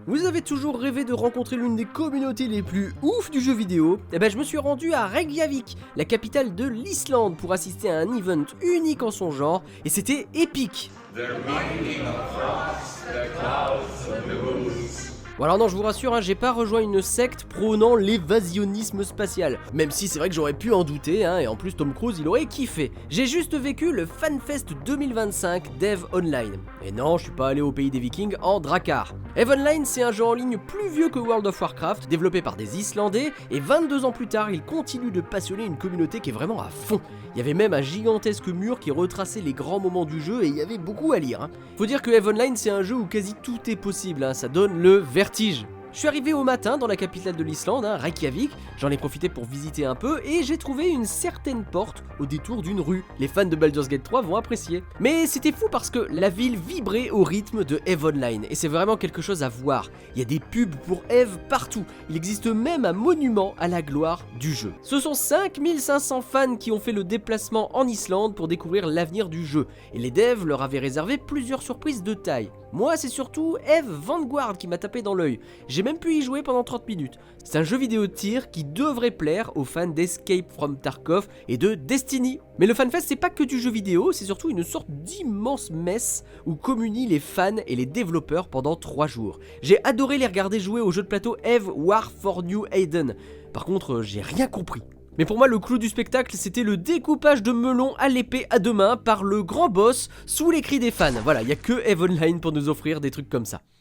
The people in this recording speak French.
Vous avez toujours rêvé de rencontrer l'une des communautés les plus ouf du jeu vidéo? Eh ben je me suis rendu à Reykjavik, la capitale de l'Islande, pour assister à un event unique en son genre, et c'était épique. Bon alors non, je vous rassure, hein, j'ai pas rejoint une secte prônant l'évasionnisme spatial, même si c'est vrai que j'aurais pu en douter, hein, et en plus Tom Cruise il aurait kiffé. J'ai juste vécu le FanFest 2025 d'EVE Online. Et non, je suis pas allé au pays des Vikings en Drakkar. EVE Online, c'est un jeu en ligne plus vieux que World of Warcraft, développé par des Islandais, et 22 ans plus tard, il continue de passionner une communauté qui est vraiment à fond. Il y avait même un gigantesque mur qui retraçait les grands moments du jeu et il y avait beaucoup à lire. Faut dire que EVE Online, c'est un jeu où quasi tout est possible, hein, ça donne le vertige. Je suis arrivé au matin dans la capitale de l'Islande, hein, Reykjavik, j'en ai profité pour visiter un peu et j'ai trouvé une certaine porte au détour d'une rue. Les fans de Baldur's Gate 3 vont apprécier. Mais c'était fou parce que la ville vibrait au rythme de EVE Online et c'est vraiment quelque chose à voir. Il y a des pubs pour EVE partout, il existe même un monument à la gloire du jeu. Ce sont 5500 fans qui ont fait le déplacement en Islande pour découvrir l'avenir du jeu et les devs leur avaient réservé plusieurs surprises de taille. Moi, c'est surtout EVE Vanguard qui m'a tapé dans l'œil. J'ai même pu y jouer pendant 30 minutes. C'est un jeu vidéo de tir qui devrait plaire aux fans d'Escape from Tarkov et de Destiny. Mais le FanFest, c'est pas que du jeu vidéo, c'est surtout une sorte d'immense messe où communient les fans et les développeurs pendant 3 jours. J'ai adoré les regarder jouer au jeu de plateau EVE War for New Aiden. Par contre, j'ai rien compris. Mais pour moi, le clou du spectacle, c'était le découpage de melons à l'épée à deux mains par le grand boss sous les cris des fans. Voilà, il n'y a que EVE Online pour nous offrir des trucs comme ça.